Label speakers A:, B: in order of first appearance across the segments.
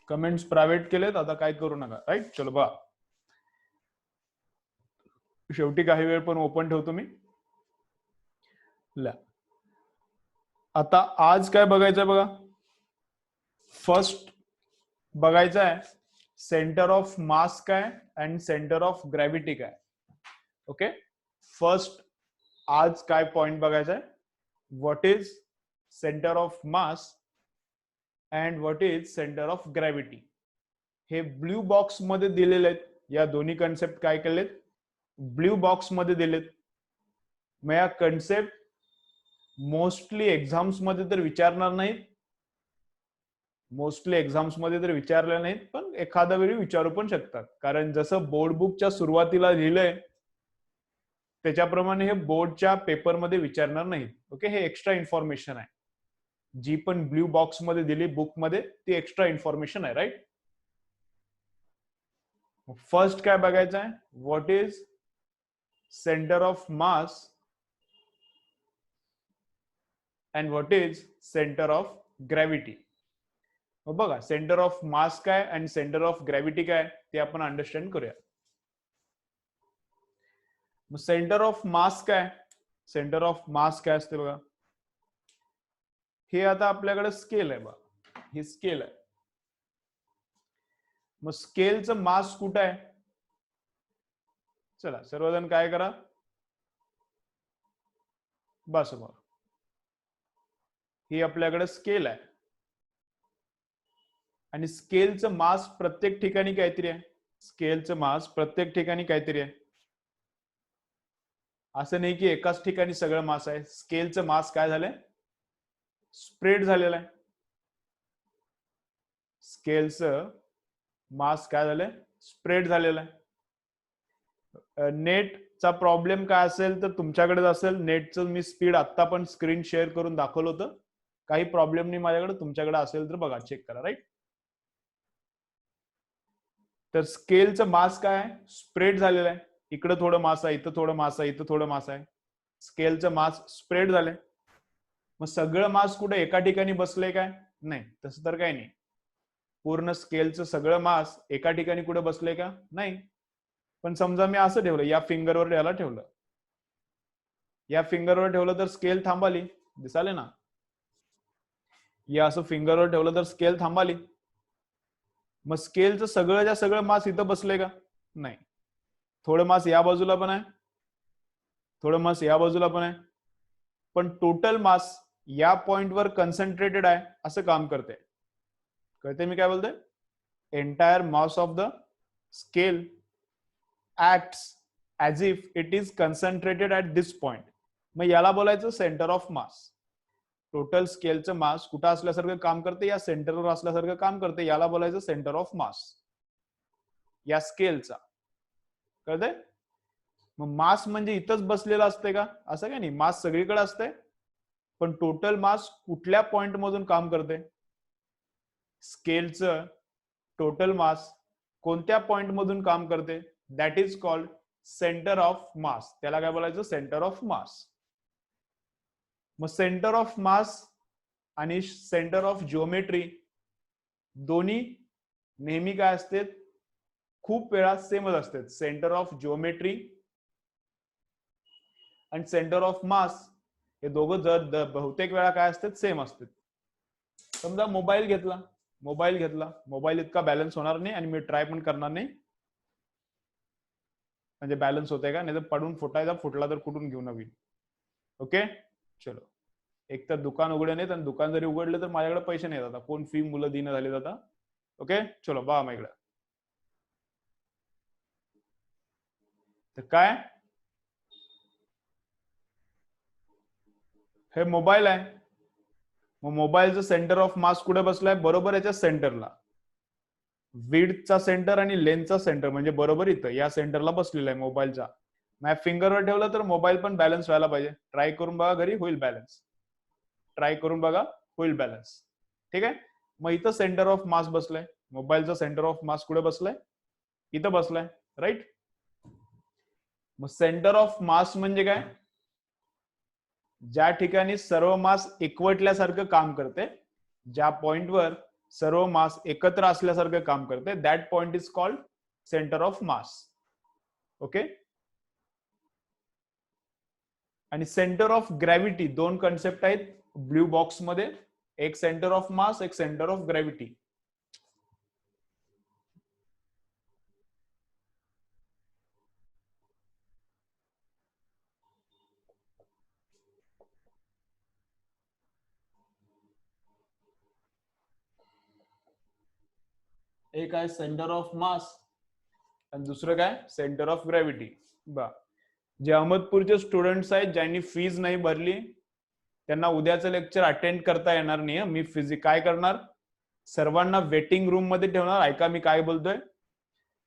A: Comments private केलेत, आता काय करू नका. राईट, चलो बघा. शेवटी काही वेळ पण ओपन ठेवतो मी. आता आज काय बघायचंय बघा. फर्स्ट बघायचं आहे सेंटर ऑफ मास काय अँड सेंटर ऑफ ग्रॅव्हिटी काय. ओके, फर्स्ट आज काय पॉइंट बघायचा आहे. What is centre of mass and what is centre of gravity. हे ब्ल्यू बॉक्स मध्ये दिलेले आहेत. या दोन्ही कन्सेप्ट काय केलेत, ब्ल्यू बॉक्स मध्ये दिलेत. मग या कन्सेप्ट मोस्टली एक्झाम्स मध्ये तर विचारणार नाहीत, मोस्टली एक्झाम्स मध्ये तर विचारले नाहीत, पण एखाद्या वेळी विचारू पण शकतात. कारण जसं बोर्ड बुकच्या सुरुवातीला लिहिलंय त्याच्याप्रमाणे हे बोर्डच्या पेपरमध्ये विचारणार नाहीत. ओके, हे एक्स्ट्रा इन्फॉर्मेशन आहे. जी पण ब्ल्यू बॉक्स मध्ये दिली बुक मध्ये ती एक्स्ट्रा इन्फॉर्मेशन आहे. राईट, फर्स्ट काय बघायचं आहे, what is centre of mass and what is centre of gravity. बघा, सेंटर ऑफ मास काय अँड सेंटर ऑफ ग्रॅव्हिटी काय ते आपण अंडरस्टँड करूया. सेंटर ऑफ मास काय, सेंटर ऑफ मास काय असते बघा. हे आता आपल्याकडे स्केल आहे बघा, ही स्केल आहे. मग स्केलचं मास कुठं आहे. चला सर्वजण काय करा, बस बघ, ही आपल्याकडे स्केल आहे आणि स्केलचं मास प्रत्येक ठिकाणी काहीतरी आहे. स्केलचं मास प्रत्येक ठिकाणी काहीतरी आहे. असं नाही की एकाच ठिकाणी सगळं मास आहे. स्केलचं मास काय झालंय, स्प्रेड झालेलं आहे. स्केलचं मास काय झालंय, स्प्रेड झालेला आहे. नेटचा प्रॉब्लेम काय असेल तर तुमच्याकडेच असेल. नेटचं मी स्पीड आता पण स्क्रीन शेअर करून दाखवलं होतं. काही प्रॉब्लेम नाही माझ्याकडे, तुमच्याकडे असेल तर बघा, चेक करा. राईट, तर स्केलचं मास काय आहे, स्प्रेड झालेलं आहे. इकडं थोडं मास आहे, इथं थोडं मास आहे, इथं थोडं मास आहे. स्केलचं मास स्प्रेड झालंय. मग सगळं मास कुठे एका ठिकाणी बसलंय काय, नाही, तसं तर काही नाही. पूर्ण स्केलचं सगळं मास एका ठिकाणी कुठे बसलंय का, नाही. पण समजा मी असं ठेवलं, या फिंगरवर याला ठेवलं, या फिंगरवर ठेवलं तर स्केल थांबाली, दिसाले ना. या असं फिंगरवर ठेवलं तर स्केल थांबाली. मग स्केलचं सगळं सगळं मास इथं बसलंय का, नाही. थोडं मास या बाजूला पण आहे, थोडं मास या बाजूला पण आहे, पण टोटल मास या पॉइंटवर कन्सन्ट्रेटेड आहे असं काम करते. कळते मी काय बोलतोय. Entire mass of the scale acts as if it is concentrated at this point. मग याला बोलायचं सेंटर ऑफ मास. टोटल स्केलचं मास कुठं असल्यासारखं काम करते, या सेंटरवर असल्यासारखं काम करते, याला बोलायचं सेंटर ऑफ मास या स्केलचा. कळतंय. मग मास म्हणजे इथंच बसलेला असते का, असं काय नाही. मास सगळीकडे असते, पण टोटल मास कुठल्या पॉइंट मधून काम करते. स्केलचं टोटल मास कोणत्या पॉइंट मधून काम करते, that is called centre of मास. त्याला काय बोलायचं, सेंटर ऑफ मास. मग सेंटर ऑफ मास आणि सेंटर ऑफ जिओमेट्री दोन्ही नेहमी काय असते, खूप वेळा सेमच असते. सेंटर ऑफ जिओमेट्री आणि सेंटर ऑफ मास हे दोघं जर बहुतेक वेळा काय असतात, सेम असतात. समजा मोबाईल घेतला, मोबाईल इतका बॅलन्स होणार नाही आणि मी ट्राय पण करणार नाही, म्हणजे बॅलन्स होते का, नाही तर पडून फुटायचा, फुटला तर कुठून घेऊ नवीन. ओके, चलो. एक तर दुकान उघडे नाहीत, आणि दुकान जरी उघडले तर माझ्याकडे पैसे नाही आता, कोण फी मुलं देणं झाले आता. ओके, चलो बा माझ्याकडे. तर काय, हे मोबाईल आहे. मग मोबाईलचं सेंटर ऑफ मास कुठे बसलाय, बरोबर याच्या सेंटरला. विड्थचा सेंटर आणि लेंथचा सेंटर म्हणजे बरोबर इथं या सेंटरला बसलेला आहे मोबाईलचा. मॅ फिंगरवर ठेवलं तर मोबाईल पण बॅलन्स व्हायला पाहिजे. ट्राय करून बघा घरी, होईल बॅलन्स. ट्राय करून बघा, होईल बॅलन्स. ठीक आहे. मग इथं सेंटर ऑफ मास बसलाय. मोबाईलचा सेंटर ऑफ मास कुठे बसलाय, इथं बसलाय. राईट. मग सेंटर ऑफ मास म्हणजे काय, ज्या ठिकाणी सर्व मास एकवटल्यासारखं काम करते, ज्या पॉइंटवर सर्व मास एकत्र असल्यासारखं काम करते, that point is called centre of mass. Okay. आणि सेंटर ऑफ ग्रॅव्हिटी, दोन कन्सेप्ट आहेत ब्ल्यू बॉक्स मध्ये, एक सेंटर ऑफ मास, एक सेंटर ऑफ ग्रॅव्हिटी. एक आहे सेंटर ऑफ मास आणि दुसरं काय सेंटर ऑफ ग्रॅव्हिटी. बा, जे अहमदपूरचे स्टुडंट्स आहेत ज्यांनी फीज नाही भरली त्यांना उद्याचं लेक्चर अटेंड करता येणार नाही. मी काय करणार, सर्वांना वेटिंग रूम मध्ये ठेवणार. ऐका मी काय बोलतोय,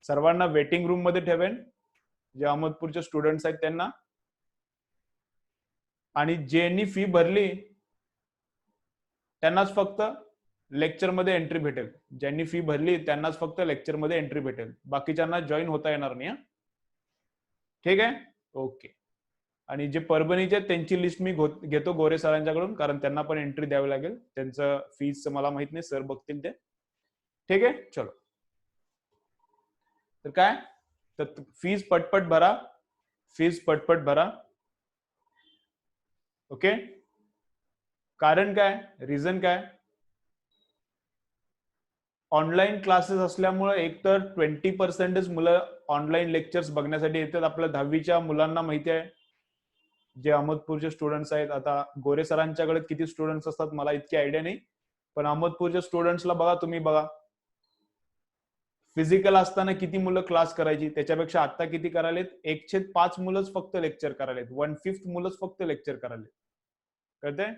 A: सर्वांना वेटिंग रूम मध्ये ठेवेन जे अहमदपूरचे स्टुडंट्स आहेत त्यांना, आणि ज्यांनी फी भरली त्यांनाच फक्त लेक्चर मध्ये एंट्री भेटेल. ज्यांनी फी भरली त्यांनाच फक्त लेक्चर मध्ये एंट्री भेटेल, बाकीच्यांना जॉईन होता येणार नाही. ठीक आहे, ओके. आणि जे परभणीचे त्यांची लिस्ट मी घेतो गोरे सरांच्याकडून, कारण त्यांना पण एंट्री द्यावी लागेल. त्यांचं फीज मला माहित नाही, सर बघतील ते. ठीक आहे, चलो. तर काय, तर फीज पटपट भरा, फीज पटपट भरा. ओके. कारण काय, रिझन काय, ऑनलाईन क्लासेस असल्यामुळे एकतर 20% मुलं ऑनलाईन लेक्चर्स बघण्यासाठी येतात. आपल्या 10वीच्या मुलांना माहिती आहे, जे अहमदपूरचे स्टुडंट्स आहेत. आता गोरे सरांच्याकडे किती स्टुडंट्स असतात मला इतकी आयडिया नाही, पण अहमदपूरच्या स्टुडंट्सला बघा, तुम्ही बघा फिजिकल असताना किती मुलं क्लास करायची, त्याच्यापेक्षा आता किती करायलेत, 1/5 मुलंच फक्त लेक्चर करायलेत, 1/5 मुलंच फक्त लेक्चर करायलेत. कळतंय.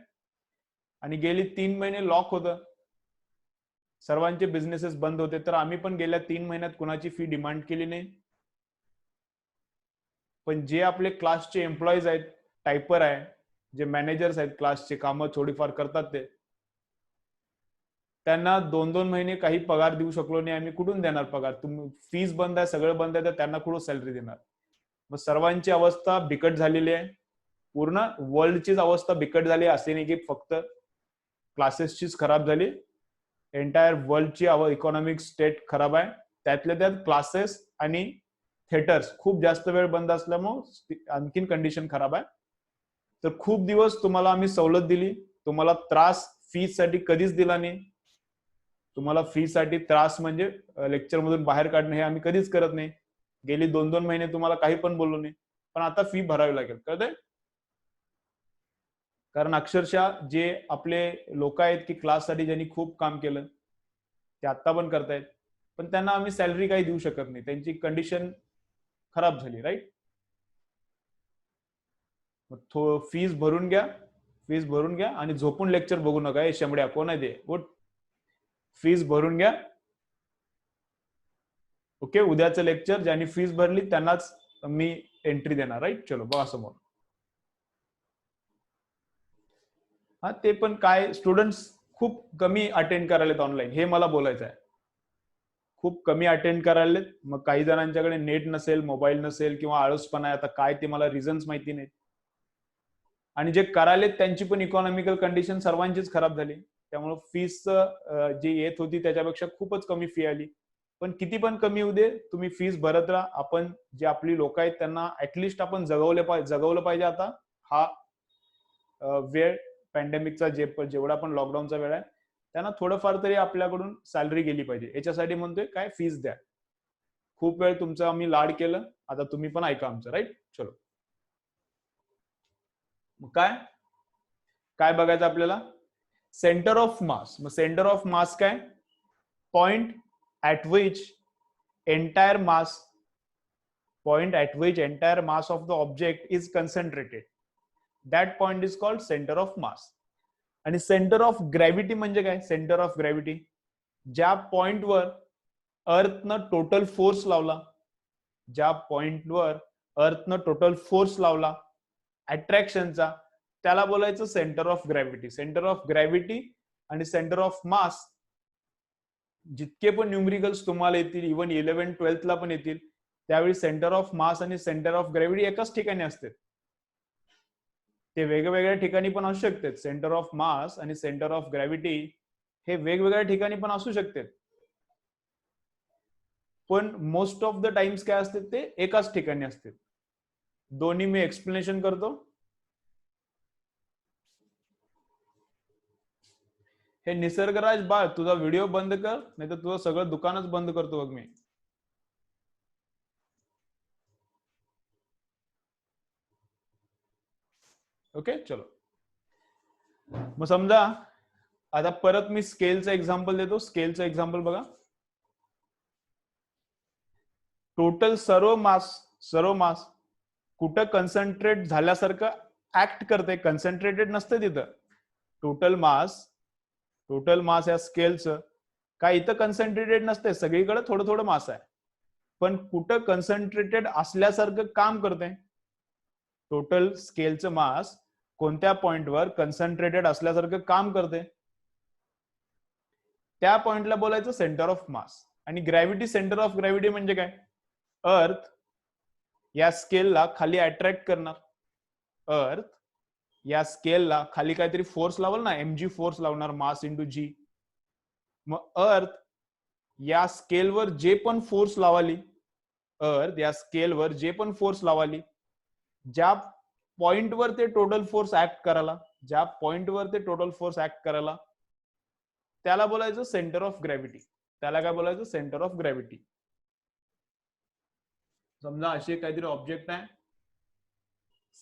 A: आणि गेली 3 महिने लॉक होतं, सर्वांचे बिझनेसेस बंद होते. तर आम्ही पण गेल्या 3 महिन्यात कुणाची फी डिमांड केली नाही. पण जे आपले क्लासचे एम्प्लॉईज आहेत, टायपर आहे, जे मॅनेजर्स आहेत, क्लासचे कामं थोडीफार करतात ते, त्यांना 2-2 महिने काही पगार देऊ शकलो नाही आम्ही. कुठून देणार पगार, तुम्ही फीस बंद आहे, सगळं बंद आहे, तर त्यांना कुठं सॅलरी देणार. मग सर्वांची अवस्था बिकट झालेली आहे, पूर्ण वर्ल्डचीच अवस्था बिकट झाली. असे नाही की फक्त क्लासेसचीच खराब झाली, एंटायर वर्ल्डची इकॉनॉमिक स्टेट खराब आहे. त्यातल्या त्यात क्लासेस आणि थिएटर्स खूप जास्त वेळ बंद असल्यामुळे आणखीन कंडिशन खराब आहे. तर खूप दिवस तुम्हाला आम्ही सवलत दिली, तुम्हाला त्रास फीस साठी कधीच दिला नाही. तुम्हाला फी साठी त्रास म्हणजे लेक्चर मधून बाहेर काढणं हे आम्ही कधीच करत नाही. गेली 2-2 महिने तुम्हाला काही पण बोललो नाही, पण आता फी भरावी लागेल. कळतंय. कारण अक्षरशः जे आपले लोक आहेत की क्लाससाठी ज्यांनी खूप काम केलं ते आता पण करतायत, पण त्यांना आम्ही सॅलरी काही देऊ शकत नाही, त्यांची कंडिशन खराब झाली. राईट. फीस भरून घ्या, फीस भरून घ्या आणि झोपून लेक्चर बघू नका. हे शेंबड्या कोण आहे ते, उठ, फीस भरून घ्या. ओके. उद्याचं लेक्चर ज्यांनी फीस भरली त्यांनाच मी एंट्री देणार. राईट. चलो बघा समोर. हा, ते पण काय स्टुडंट्स खूप कमी अटेंड करायलेत ऑनलाईन, हे मला बोलायचं आहे. खूप कमी अटेंड करायलेत. मग काही जणांच्याकडे नेट नसेल, मोबाईल नसेल, किंवा आळसपणा आहे, आता काय ते मला रिझन्स माहिती नाहीत. आणि जे करायलेत त्यांची पण इकॉनॉमिकल कंडिशन सर्वांचीच खराब झाली, त्यामुळे फीस जी येत होती त्याच्यापेक्षा खूपच कमी फी आली. पण किती पण कमी होऊ दे, तुम्ही फीस भरत राहा. आपण जे आपली लोक आहेत त्यांना ऍटलिस्ट आपण जगवलं पाहिजे. आता हा वेळ पॅन्डेमिकचा जेवढा पण लॉकडाऊनचा वेळ आहे, त्यांना थोडंफार तरी आपल्याकडून सॅलरी गेली पाहिजे. याच्यासाठी म्हणतोय काय, फीस द्या. खूप वेळ तुमचं आम्ही लाड केलं, आता तुम्ही पण ऐका आमचं. राईट. चलो. मग काय काय बघायचं आपल्याला, सेंटर ऑफ मास. मग सेंटर ऑफ मास काय, point at which entire mass of the object is concentrated, that point is called center of mass. आणि सेंटर ऑफ ग्रॅव्हिटी म्हणजे काय, सेंटर ऑफ ग्रॅव्हिटी ज्या पॉइंटवर अर्थनं टोटल फोर्स लावला, ज्या पॉइंटवर अर्थनं टोटल फोर्स लावला अट्रॅक्शनचा, त्याला बोलायचं centre of gravity. Centre of gravity आणि सेंटर ऑफ मास जितके पण न्यूमरिकल्स तुम्हाला येतील, इव्हन 11-12 ला पण येतील, त्यावेळी सेंटर ऑफ मास आणि सेंटर ऑफ ग्रॅव्हिटी एकाच ठिकाणी असते. ते वेगवेगळ्या ठिकाणी पण असू शकतात. सेंटर ऑफ मास आणि सेंटर ऑफ ग्रॅव्हिटी हे वेगवेगळ्या ठिकाणी पण असू शकते, पण मोस्ट ऑफ द टाइम्स काय असते ते एकाच ठिकाणी असते. दोन्ही मी एक्सप्लेनेशन करतो. हे निसर्गराज बाळ, तुझा व्हिडिओ बंद कर, नाही तर तुझं सगळं दुकानच बंद करतो बघ मी. ओके चलो. मग समजा आता परत मी स्केलचं एक्झाम्पल देतो. स्केलचं एक्झाम्पल बघा. टोटल सर्व मास कुठं कन्सन्ट्रेट झाल्यासारखं ऍक्ट करते, कन्सन्ट्रेटेड नसतं तिथं. टोटल मास या स्केलचं काय इथं कन्सन्ट्रेटेड नसते, सगळीकडे थोडं थोडं मास आहे, पण कुठं कन्सन्ट्रेटेड असल्यासारखं काम करते. टोटल स्केलचं मास कोणत्या पॉइंटवर कन्सन्ट्रेटेड असल्यासारखं काम करते, त्या पॉइंटला बोलायचं सेंटर ऑफ मास. आणि ग्रॅव्हिटी, सेंटर ऑफ ग्रॅव्हिटी म्हणजे काय? अर्थ या स्केलला खाली अट्रॅक्ट करणार. अर्थ या स्केलला खाली काहीतरी फोर्स लावल ना, mg फोर्स लावणार, मास इंटू जी. मग अर्थ या स्केलवर जे पण फोर्स लावाली, अर्थ या स्केलवर जे पण फोर्स लावाली, ज्या पॉइंटवर ते टोटल फोर्स ऍक्ट करायला, ज्या पॉइंटवर ते टोटल फोर्स ऍक्ट करायला, त्याला बोलायचं सेंटर ऑफ ग्रॅव्हिटी. त्याला काय बोलायचं? Centre of gravity. समजा अशी काहीतरी ऑब्जेक्ट आहे.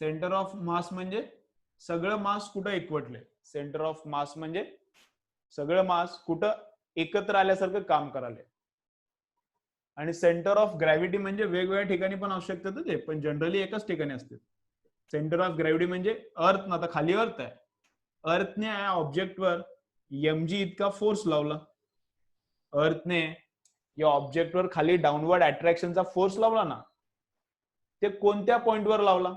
A: सेंटर ऑफ मास म्हणजे सगळं मास कुठं एकवटले. सेंटर ऑफ मास म्हणजे सगळं मास कुठं एकत्र आल्यासारखं काम करायला. आणि सेंटर ऑफ ग्रॅव्हिटी म्हणजे वेगवेगळ्या ठिकाणी पण असू शकतं ते, पण जनरली एकाच ठिकाणी असते. सेंटर ऑफ ग्रॅव्हिटी म्हणजे अर्थ ना, आता खाली अर्थ आहे, अर्थने या ऑब्जेक्टवर mg इतका फोर्स लावला. अर्थने या ऑब्जेक्टवर खाली डाऊनवर्ड अट्रॅक्शनचा फोर्स लावला ना, ते कोणत्या पॉइंटवर लावला?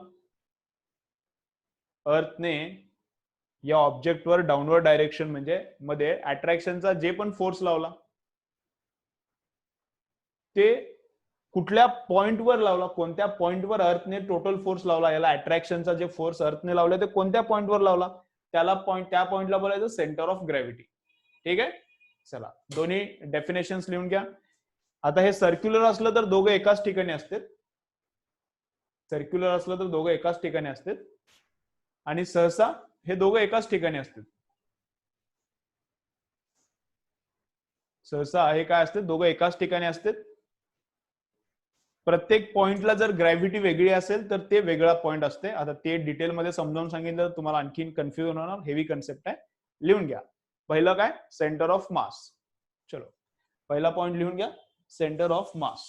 A: अर्थने या ऑब्जेक्टवर डाऊनवर्ड डायरेक्शन म्हणजे मध्ये अट्रॅक्शनचा जे पण फोर्स लावला, ते कुठल्या पॉइंटवर लावला? कोणत्या पॉइंटवर अर्थने टोटल फोर्स लावला? याला अट्रॅक्शनचा जे फोर्स अर्थने लावला ते कोणत्या पॉइंटवर लावला? त्याला त्या पॉइंटला बोलायचं सेंटर ऑफ ग्रॅव्हिटी. ठीक आहे, चला दोन्ही डेफिनेशन लिहून घ्या. आता हे सर्क्युलर असलं तर दोघं एकाच ठिकाणी असतात. सर्क्युलर असलं तर दोघं एकाच ठिकाणी असतात, आणि सहसा हे दोघं एकाच ठिकाणी असतात. सहसा हे काय असते, दोघं एकाच ठिकाणी असतात. प्रत्येक पॉइंटला जर ग्रॅव्हिटी वेगळी असेल तर ते वेगळा पॉइंट असते. आता ते डिटेलमध्ये समजावून सांगितलं तुम्हाला आणखीन कन्फ्युजन होणार. हेवी कन्सेप्ट आहे, लिहून घ्या. पहिलं काय? सेंटर ऑफ मास. चलो पहिला पॉइंट लिहून घ्या, centre of mass.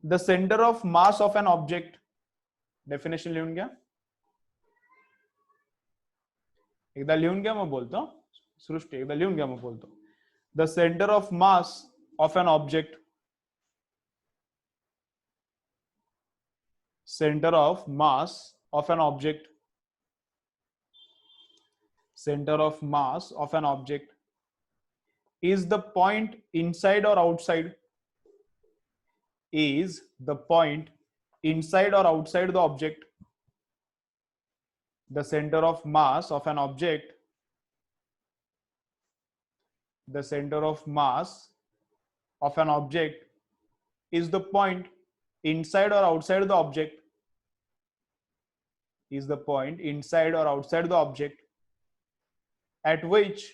A: The centre of mass of an object. Definition लिहून घ्या. एकदा लिहून घ्या मग बोलतो. सृष्टी एकदा लिहून घ्या मग बोलतो. The centre of mass of an object. Center of mass of an object. Center of mass of an object is the point inside or outside. Is the point inside or outside the object. The center of mass of an object. The center of mass of an object is the point inside or outside the object. Is the point inside or outside the object at which,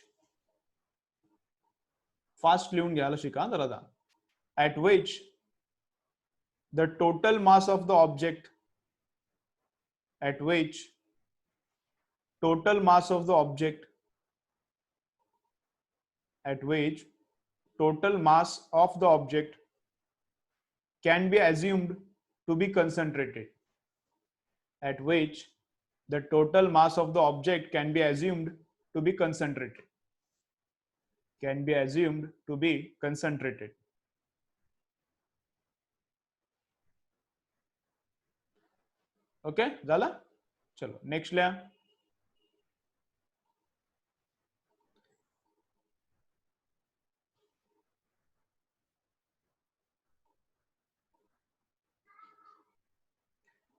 A: fast लिहून घ्यायला शिका जरा, at which the total mass of the object, at which total mass of the object, at which total mass of the object can be assumed to be concentrated. At which the total mass of the object can be assumed to be concentrated. Can be assumed to be concentrated. Okay झाला. चलो next लिहा.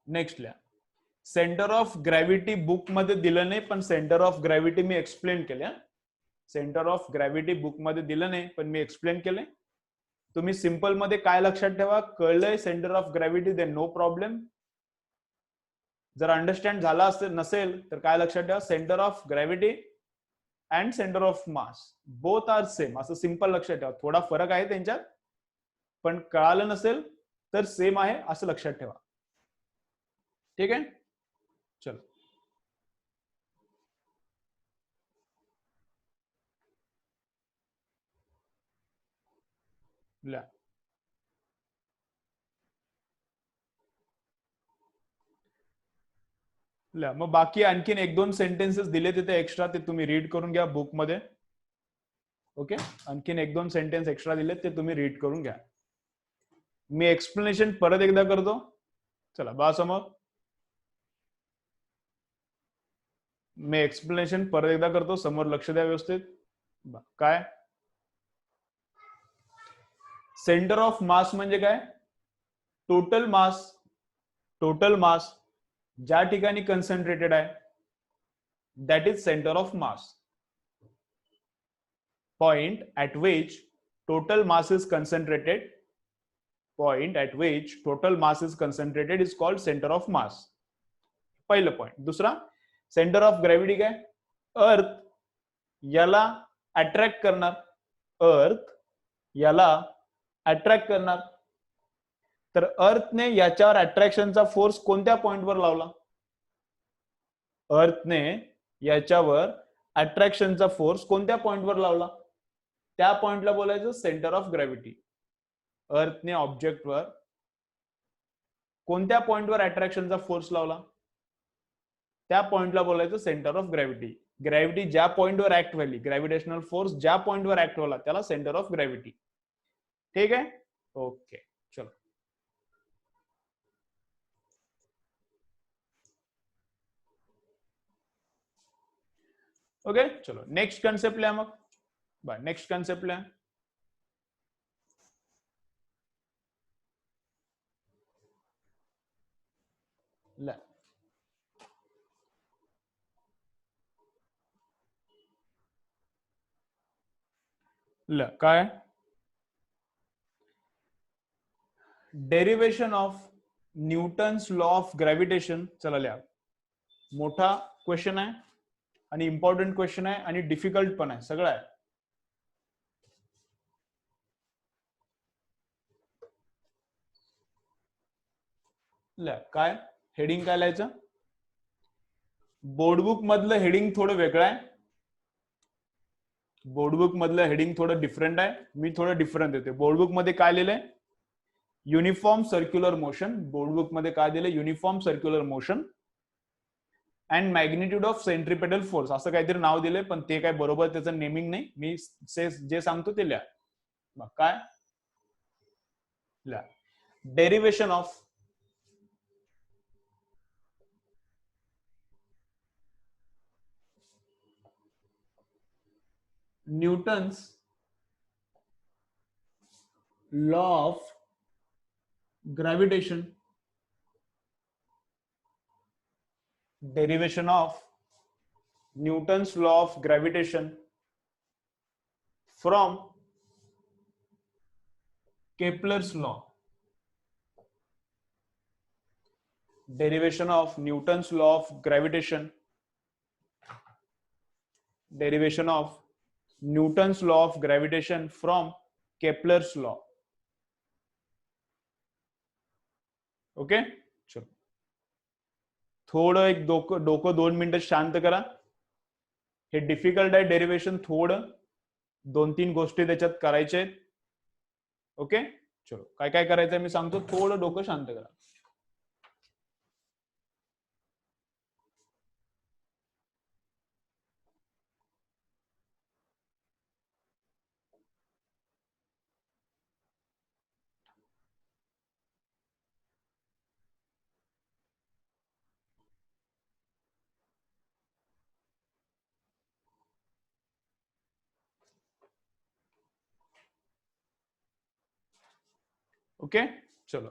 A: Next लिहा. Centre of gravity book मध्ये दिलं नाही, पण centre of gravity me explain केलं. Centre of gravity book मध्ये दिलं नाही, पण मी एक्सप्लेन केले. तुम्ही सिंपल मध्ये काय लक्षात ठेवा, कळलंय सेंटर ऑफ ग्रॅव्हिटी, दे नो प्रॉब्लेम. जर अंडरस्टँड झाला नसेल तर काय लक्षात ठेवा, centre of gravity and centre of mass both are same, असं सिंपल लक्षात ठेवा. थोडा फरक आहे त्यांच्यात, पण कळालं नसेल तर सेम आहे असं लक्षात ठेवा. ठीक आहे, चलो. मग बाकी आणखीन 1-2 सेंटेन्सेस दिले तिथे एक्स्ट्रा, ते तुम्ही रीड करून घ्या बुक मध्ये. ओके, आणखीन 1-2 सेंटेन्स एक्स्ट्रा दिले ते तुम्ही रीड करून घ्या. मी एक्सप्लेनेशन परत एकदा करतो. चला बा समोर, मी एक्सप्लेनेशन परत एकदा करतो, समोर लक्ष द्या व्यवस्थित. काय सेंटर ऑफ मास म्हणजे काय, टोटल मास. टोटल मास ज्या ठिकाणी कन्सन्ट्रेटेड आहे that is centre of mass. Point at which total mass is concentrated, point at which total mass is concentrated is called center of mass. पहिलं point. दुसरा, centre of gravity काय, अर्थ याला attract करणार, अर्थ याला अट्रॅक्ट करणार. तर अर्थने याच्यावर अट्रॅक्शनचा फोर्स कोणत्या पॉइंटवर लावला, अर्थने याच्यावर अट्रॅक्शनचा फोर्स कोणत्या पॉइंटवर लावला, त्या पॉइंटला बोलायचं सेंटर ऑफ ग्रॅव्हिटी. अर्थने ऑब्जेक्टवर कोणत्या पॉइंटवर अट्रॅक्शनचा फोर्स लावला, त्या पॉइंटला बोलायचं सेंटर ऑफ ग्रॅव्हिटी. ग्रॅव्हिटी ज्या पॉइंटवर ऍक्ट व्हायली, ग्रॅव्हिटेशनल फोर्स ज्या पॉइंटवर ऍक्ट व्हायला त्याला सेंटर ऑफ ग्रॅव्हिटी. ठीक आहे, ओके, चलो. ओके, चलो नेक्स्ट कॉन्सेप्ट लिहा मग. बाय, नेक्स्ट कॉन्सेप्ट लिहा. काय derivation of Newton's law of gravitation. चला लिहा. मोठा क्वेश्चन आहे आणि इम्पॉर्टंट क्वेश्चन आहे आणि डिफिकल्ट पण आहे, सगळं आहे. काय हेडिंग काय लिहायचं, बोर्डबुक मधलं हेडिंग थोडं वेगळं आहे, बोर्डबुक मधलं हेडिंग थोडं डिफरंट आहे, मी थोडं डिफरंट देते. बोर्डबुक मध्ये काय लिहिलंय, युनिफॉर्म सर्क्युलर मोशन. बोर्डबुक मध्ये काय दिलं, uniform circular motion and magnitude of centripetal force, असं काहीतरी नाव दिलंय, पण ते काय बरोबर त्याचं नेमिंग नाही. मी जे सांगतो ते लिहा. मग काय लिहा, derivation of Newton's law of gravitation. Derivation of Newton's law of gravitation from Kepler's law. Derivation of Newton's law of gravitation. Derivation of Newton's law of gravitation from Kepler's law. Okay, चलो. थोडं एक डोकं 2 मिनिटं शांत करा. हे difficult आहे derivation, थोडं 2-3 गोष्टी त्याच्यात करायच्या आहेत. ओके, चलो. काय काय करायचंय मी सांगतो, थोडं डोकं शांत करा. ओके, चलो.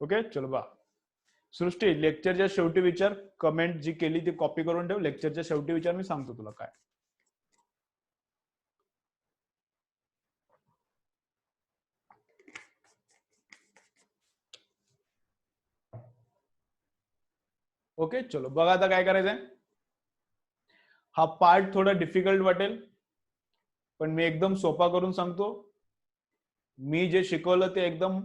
A: ओके चलो बा सृष्टी लेक्चरच्या शेवटी विचार, कमेंट जी केली ती कॉपी करून ठेव, लेक्चरच्या शेवटी विचार, मी सांगतो तुला काय. ओके चलो बघा आता काय करायचंय. हा पार्ट थोडा डिफिकल्ट वाटेल, पण मी एकदम सोपा करून सांगतो. मी जे शिकवलं ते एकदम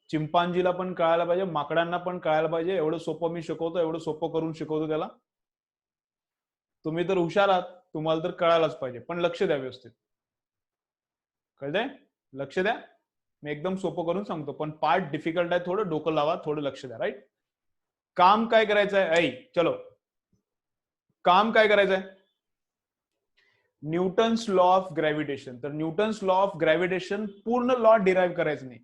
A: चिंपांजीला पण कळायला पाहिजे, माकडांना पण कळायला पाहिजे, एवढं सोपं मी शिकवतो, एवढं सोपं करून शिकवतो त्याला. तुम्ही तर हुशार आहात, तुम्हाला तर कळायलाच पाहिजे, पण लक्ष द्या व्यवस्थित. कळतंय? लक्ष द्या. मी एकदम सोपं करून सांगतो, पण पार्ट डिफिकल्ट आहे, थोडं डोकं लावा, थोडं लक्ष द्या. राईट. काम काय करायचं आहे ऐ चलो, काम काय करायचंय. Newton's law of gravitation. तर न्यूटन्स लॉ ऑफ ग्रॅव्हिटेशन पूर्ण लॉ डिराईव्ह करायचं नाही.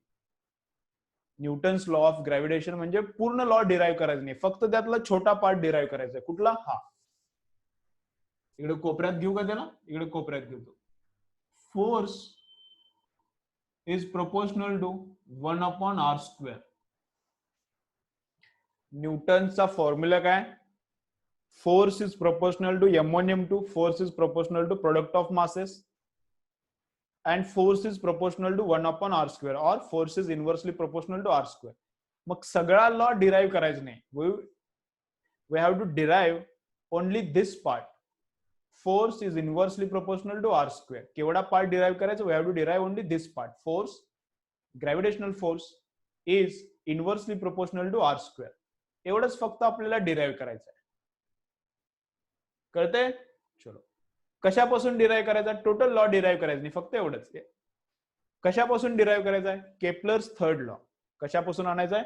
A: न्यूटन्स लॉ ऑफ ग्रॅव्हिटेशन म्हणजे पूर्ण लॉ डिराईव्ह करायचं नाही, फक्त त्यातला छोटा पार्ट डिराईव्ह करायचा आहे. कुठला? हा. इकडे कोपऱ्यात घेऊ का त्याला? इकडे कोपऱ्यात घेतो. Force is proportional to 1/r². न्यूटनचा फॉर्म्युला काय? Force is proportional to m1 m2, force is proportional to product of masses, and force is proportional to 1/r², or force is inversely proportional to r². मग सगळा law derive करायचं नाही. we have to derive only this part. Force is inversely proportional to r². केवढा part derive करायचं? we have to derive only this part. Force, gravitational force is inversely proportional to r². एवढंच फक्त आपल्याला derive करायचं आहे. कळतंय? चलो. कशापासून डिराईव्ह करायचा? टोटल लॉ डिराईव्ह करायचं नाही, फक्त एवढंच. कशापासून डिराईव्ह करायचा आहे? Kepler's third law. कशापासून आणायचा आहे?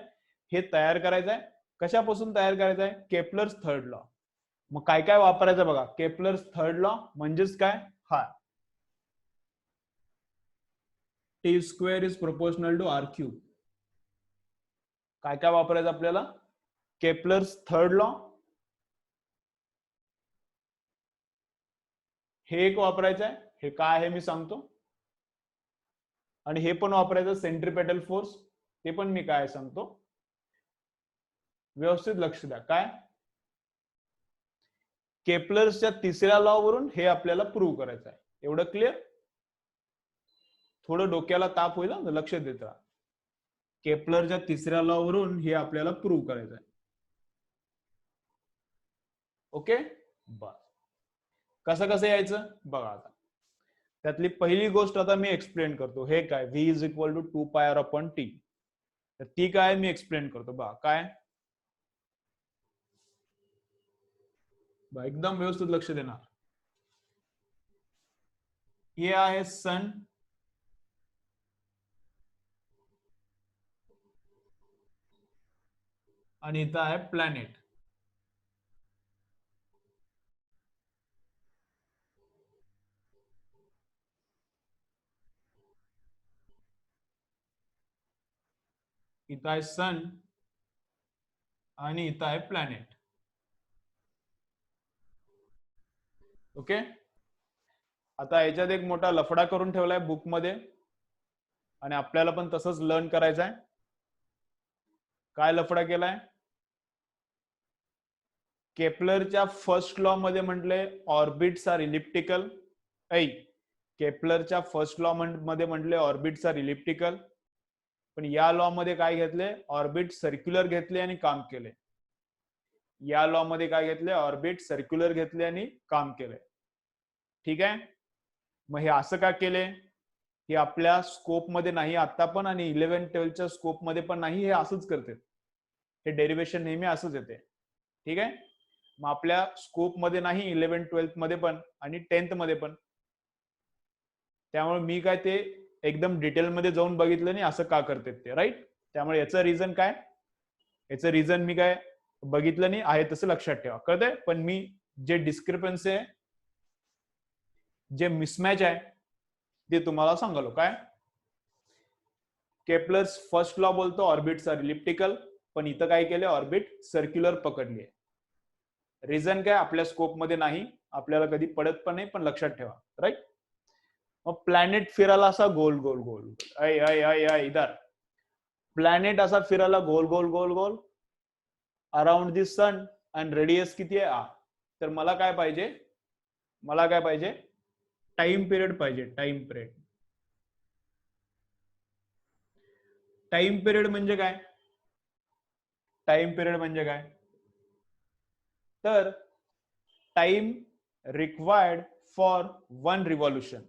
A: हे तयार करायचं आहे. कशापासून तयार करायचं आहे? Kepler's third law. मग काय काय वापरायचं बघा. केपलर्स थर्ड लॉ म्हणजेच काय? हा, t² is proportional to r³. काय काय वापरायचं आपल्याला? केपलर्स थर्ड लॉ, हे एक वापरायचं आहे. हे काय आहे मी सांगतो. आणि हे पण वापरायचं सेंट्रिपेटल फोर्स, ते पण मी काय सांगतो. व्यवस्थित लक्ष द्या. काय? केपलर्सच्या तिसऱ्या लॉ वरून हे आपल्याला प्रूव्ह करायचं आहे. एवढं क्लिअर? थोडं डोक्याला ताप होईल ना, लक्ष देत राहा. केपलरच्या तिसऱ्या लॉ वरून हे आपल्याला प्रूव्ह करायचं आहे. ओके बस. कसं कसं यायचं बघा. आता त्यातली पहिली गोष्ट आता मी एक्सप्लेन करतो. हे काय? v is equal to 2πr/t. तर ती काय मी एक्सप्लेन करतो बघा. काय? एकदम व्यवस्थित लक्ष देणार. हे आहे सन, आणि इथं आहे प्लॅनेट. इथं आहे सन आणि इथं आहे प्लॅनेट. ओके. आता याच्यात एक मोठा लफडा करून ठेवलाय बुक मध्ये, आणि आपल्याला पण तसंच लर्न करायचं आहे. काय लफडा केलाय? केपलरच्या फर्स्ट लॉ मध्ये म्हटले ऑर्बिट्स आर इलिप्टिकल. केपलरच्या फर्स्ट लॉ मध्ये म्हटले ऑर्बिट्स आर इलिप्टिकल, पण या लॉ मध्ये काय घेतले? ऑर्बिट सर्क्युलर घेतले आणि काम केले. या लॉ मध्ये काय घेतले? ऑर्बिट सर्क्युलर घेतले आणि काम केले. ठीक आहे. मग हे असं का केले? हे आपल्या स्कोप मध्ये नाही आता पण, आणि 11-12च्या स्कोप मध्ये पण नाही. हे असंच करते, हे डेरिवेशन नेहमी असंच येते. ठीक आहे. मग आपल्या स्कोप मध्ये नाही 11-12 मध्ये पण आणि 10th मध्ये पण. त्यामुळे मी काय ते एकदम डिटेलमध्ये जाऊन बघितलं नाही असं का करते ते. राईट. त्यामुळे याचं रिझन काय? याचं रिझन मी काय बघितलं नाही आहे, तसं लक्षात ठेवा. कळतंय? पण मी जे डिस्क्रिपन्सी आहे, जे मिसमॅच आहे, ते तुम्हाला सांगालो. काय? केपलर्स फर्स्ट लॉ बोलतो ऑर्बिट्स आर इलिप्टिकल, पण इथं काय केले? ऑर्बिट सर्क्युलर पकडली. रिझन काय? आपल्या स्कोप मध्ये नाही, आपल्याला कधी पडत पण नाही, पण लक्षात ठेवा. राईट. मग प्लॅनेट फिरायला असा गोल गोल गोल. इधर प्लॅनेट असा फिरायला गोल गोल गोल गोल अराउंड दी सन आणि रेडियस किती आहे आ. तर मला काय पाहिजे, मला काय पाहिजे, टाइम पिरियड पाहिजे. Time period. टाइम पिरियड म्हणजे काय, टाइम पिरियड म्हणजे काय, तर time required for one revolution.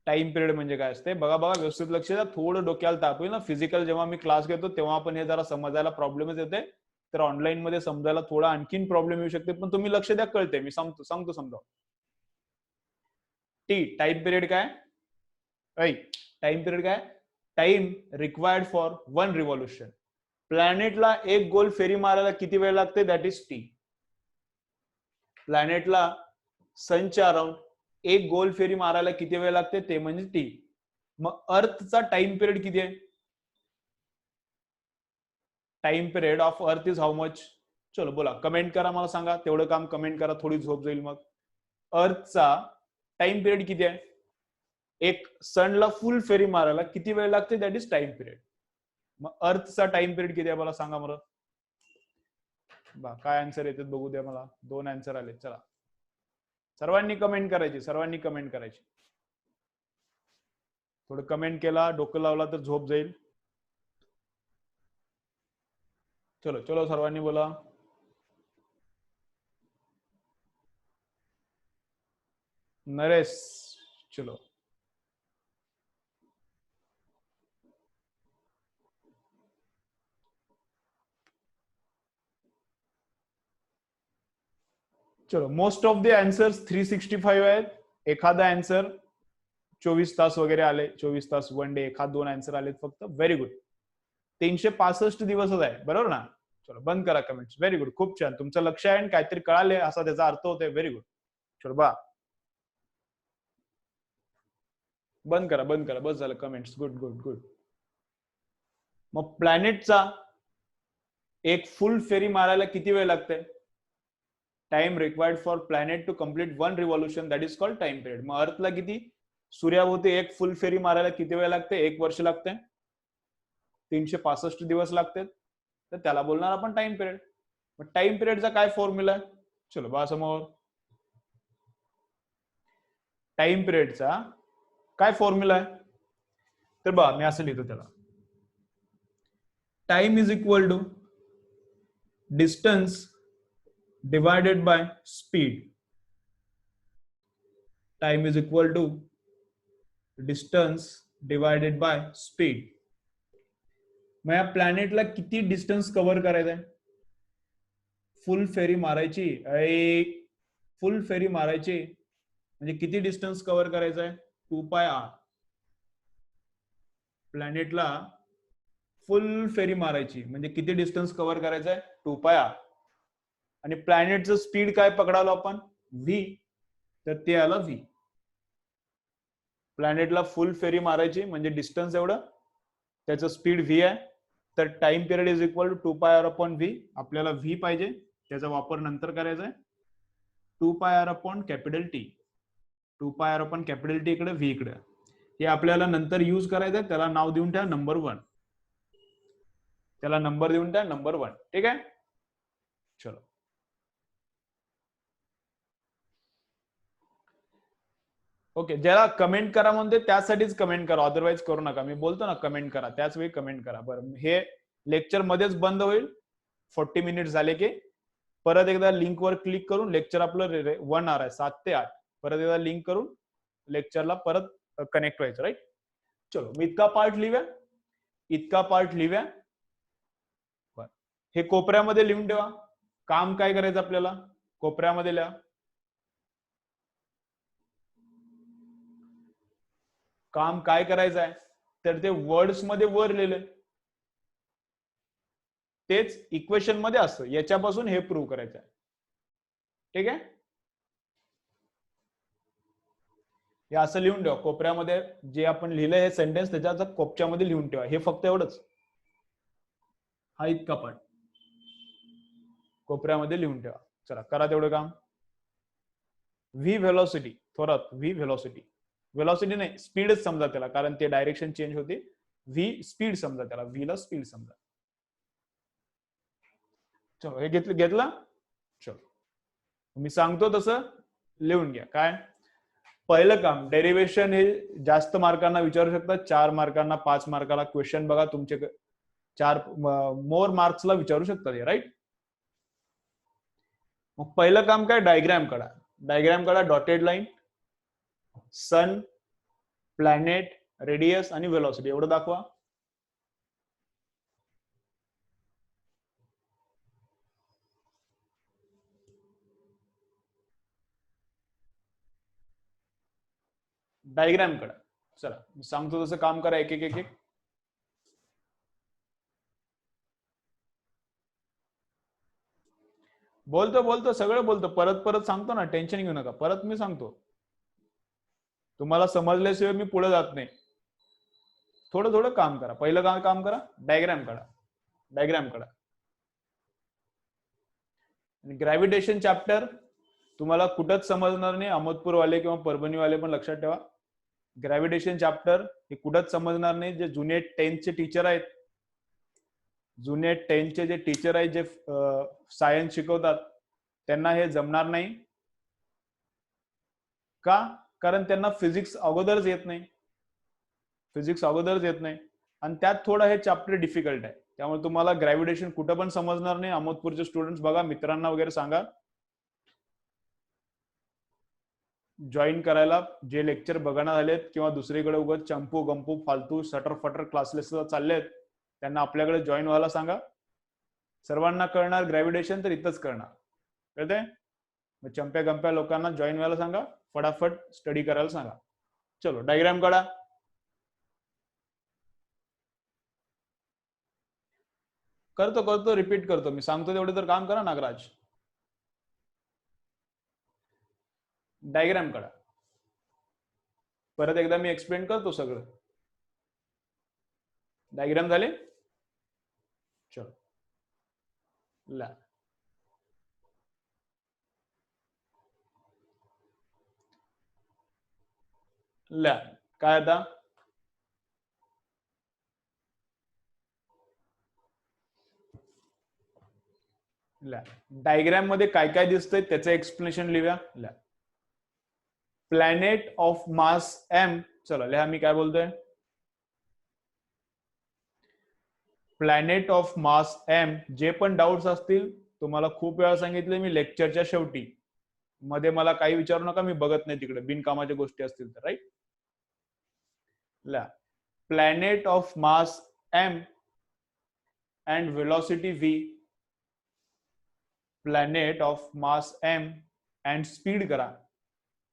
A: Time period म्हणजे काय असते बघा, बघा व्यवस्थित लक्ष द्या. थोडं डोक्याला ताप होईल ना, फिजिकल जेव्हा मी क्लास घेतो तेव्हा पण हे जरा समजायला प्रॉब्लेमच येते, तर ऑनलाईन मध्ये समजायला थोडा आणखीन प्रॉब्लेम येऊ शकते, पण तुम्ही लक्ष द्या, कळते, मी सांगतो समजाव. टी टाइम पिरियड काय, टाइम पिरियड काय, time required for one revolution. प्लॅनेटला एक गोल फेरी मारायला किती वेळ लागते, दॅट इज टी. प्लॅनेटला सनच्या अराउंड एक गोल फेरी मारायला किती वेळ लागते ते म्हणजे टी. मग अर्थचा टाइम पिरियड किती आहे, time period of earth is how much. चलो बोला, कमेंट करा, मला सांगा, तेवढं काम कमेंट करा, थोडी झोप जाईल. मग अर्थचा टाइम पिरियड किती आहे, एक सनला फुल फेरी मारायला किती वेळ लागते, दॅट इज टाइम पिरियड. मग अर्थचा टाइम पिरियड किती आहे मला सांगा बरं. काय आन्सर येतात बघू द्या मला. 2 आन्सर आले. चला सर्वांनी कमेंट करायची, सर्वांनी कमेंट करायची. थोडं कमेंट केला, डोकं लावला तर झोप जाईल. चलो चलो सर्वांनी बोला. नरेश चलो. चलो मोस्ट ऑफ द आन्सर्स 365 आहेत. एखादा आन्सर 24 तास वगैरे आले, 24 तास 1 डे, एखाद 2 आन्सर आलेत फक्त. Very good. 365 दिवसच आहे, बरोबर ना. चलो बंद करा कमेंट्स. व्हेरी गुड, खूप छान, तुमचं लक्ष आहे आणि काहीतरी कळाले असा त्याचा अर्थ होतोय. Very good. चलो बा बंद करा, बंद करा, बस झालं कमेंट्स. Good good good. मग प्लॅनेटचा एक फुल फेरी मारायला किती वेळ लागते, time required for planet to complete one revolution, that is called time period. मग अर्थला किती, सूर्याभोवती एक फुल फेरी मारायला किती वेळ लागते, 1 वर्ष लागते, 365 दिवस लागते, तर त्याला बोलणार आपण टाइम पिरियड. मग टाइम पिरियडचा काय फॉर्म्युला आहे, चलो बा समोर. टाइम पिरियडचा काय फॉर्म्युला आहे, तर बा मी असं लिहितो त्याला. Time is equal to distance divided by speed. Time is equal to distance divided by speed. मग या प्लॅनेटला किती डिस्टन्स कव्हर करायचंय, फुल फेरी मारायची, फुल फेरी मारायची म्हणजे किती डिस्टन्स कव्हर करायचंय, 2πr. प्लॅनेटला फुल फेरी मारायची म्हणजे किती डिस्टन्स कव्हर करायचंय, 2πr. आणि प्लॅनेटचं स्पीड काय पकडालो आपण, व्ही, तर ते आलं व्ही. प्लॅनेटला फुल फेरी मारायची म्हणजे डिस्टन्स एवढं, त्याचं स्पीड व्ही आहे, तर time period is equal to 2πr upon V. आपल्याला व्ही पाहिजे, त्याचा वापर नंतर करायचा आहे. 2πr upon capital T, 2πr upon capital T इकडे, व्ही इकडे. हे आपल्याला नंतर यूज करायचं आहे, त्याला नाव देऊन ठेवा नंबर 1, त्याला नंबर देऊन ठेवा नंबर 1. ठीक आहे. चलो ओके. ज्याला कमेंट करा म्हणते त्यासाठीच कमेंट करा, अदरवाईज करू नका. मी बोलतो ना कमेंट करा, त्याच वेळी कमेंट करा. बरं, हे लेक्चर मध्येच बंद होईल 40 मिनिट झाले की. परत एकदा लिंकवर क्लिक करून, लेक्चर आपलं 1 आवर आहे 7 ते 8, परत एकदा लिंक करून लेक्चरला परत कनेक्ट व्हायचं. राईट. चलो मी इतका पार्ट लिहूया, इतका पार्ट लिहूया. हे कोपऱ्यामध्ये लिहून ठेवा. काम काय करायचं आपल्याला, कोपऱ्यामध्ये लिहा. काम काय करायचं आहे, तर ते वर्ड्स मध्ये वर लिहिले, तेच इक्वेशन मध्ये असतं, याच्यापासून हे प्रूव्ह करायचं आहे. ठीक आहे. हे असं लिहून ठेवा कोपऱ्यामध्ये, जे आपण लिहिलंय हे सेंटेन्स त्याच्या कोपच्यामध्ये लिहून ठेवा. हे फक्त एवढंच, हा इतका पार्ट कोपऱ्यामध्ये लिहून ठेवा. चला करा तेवढं काम. V velocity, Thorat V velocity, velocity नाही स्पीडच समजा त्याला, कारण ते डायरेक्शन चेंज होते. व्ही स्पीड समजा, त्याला व्हीला स्पीड समजा. चलो हे घेतलं. चलो मी सांगतो तसं लिहून घ्या. काय पहिलं काम, डेरिव्हेशन हे जास्त मार्कांना विचारू शकतात, 4 मार्कांना, 5 मार्काला क्वेश्चन बघा तुमचे 4 मोर मार्क्सला विचारू शकतात हे, राईट. मग पहिलं काम काय, डायग्राम काढा. डॉटेड लाईन, सन, प्लॅनेट, रेडियस आणि वेलॉसिटी एवढं दाखवा. डायग्राम काढा. चला मी सांगतो तसं काम करा, एक एक. बोलतो सगळं बोलतो, परत सांगतो ना, टेन्शन घेऊ नका, परत मी सांगतो. तुम्हाला समजल्याशिवाय मी पुढे जात नाही. थोडं काम करा. पहिलं काम करा, डायग्राम काढा. ग्रॅव्हिटेशन चॅप्टर तुम्हाला कुठंच समजणार नाही, अहमदपूरवाले किंवा परभणीवाले पण लक्षात ठेवा. ग्रॅव्हिटेशन चॅप्टर हे कुठंच समजणार नाही. जे जुने 10th टीचर आहेत, जुने 10th जे टीचर आहेत, जे सायन्स शिकवतात, त्यांना हे जमणार नाही. का? कारण त्यांना फिजिक्स अगोदरच येत नाही. आणि त्यात थोडं हे चॅप्टर डिफिकल्ट आहे. त्यामुळे तुम्हाला ग्रॅव्हिटेशन कुठं पण समजणार नाही. अहमदपूरचे स्टुडंट्स बघा, मित्रांना वगैरे सांगा जॉईन करायला. जे लेक्चर बघणार झालेत किंवा दुसरीकडे उगाच चंपू गंपू फालतू सटर फटर क्लासेस चाललेत, त्यांना आपल्याकडे जॉईन व्हायला सांगा. सर्वांना कळणार ग्रॅव्हिटेशन तर इथंच कळणार, कळतंय. मग चंप्या गंप्या लोकांना जॉईन व्हायला सांगा, फटाफट स्टडी करायला सांगा. चलो डायग्राम काढा. करतो रिपीट करतो, मी सांगतो तेवढे तर काम करा नागराज. डायग्राम काढा. परत एकदा मी एक्सप्लेन करतो सगळं. डायग्राम झाले. चलो ला काय आता, डायग्राम मध्ये काय काय दिसतंय त्याचं एक्सप्लेनेशन लिहा. Planet of mass M. चला लिहा, मी काय बोलतोय. Planet of mass M. जे पण डाऊट्स असतील, तुम्हाला खूप वेळा सांगितले मी, लेक्चरच्या शेवटी मध्ये मला काही विचारू नका, मी बघत नाही तिकडे, बिनकामाच्या गोष्टी असतील तर, right. Planet of mass M and velocity V. Planet of mass M and speed करा.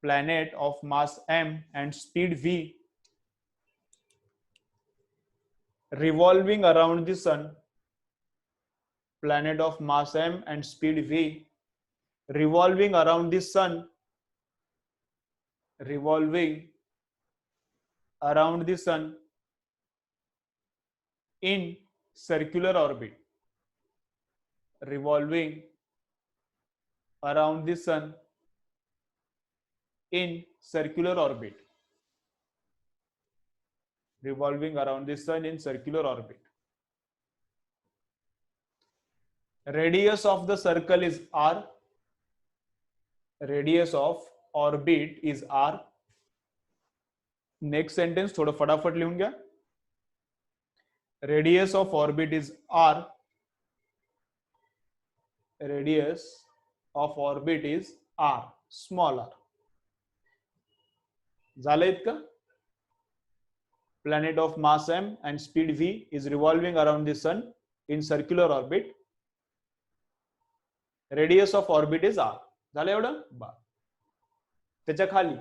A: Planet of mass M and speed V revolving around the sun. Planet of mass m and speed v revolving around the sun. Revolving around the sun in circular orbit. Revolving around the sun in circular orbit. Revolving around the sun in circular orbit. Radius of the circle is r. Radius of orbit is r. Next sentence थोड़ा फटाफट लिहून घ्या. Radius of orbit is r. Radius of orbit is r, small r. झालं इतकं. Planet of mass m and speed v is revolving around the sun in circular orbit. Radius of orbit is r. झालं एवढं. त्याच्या खाली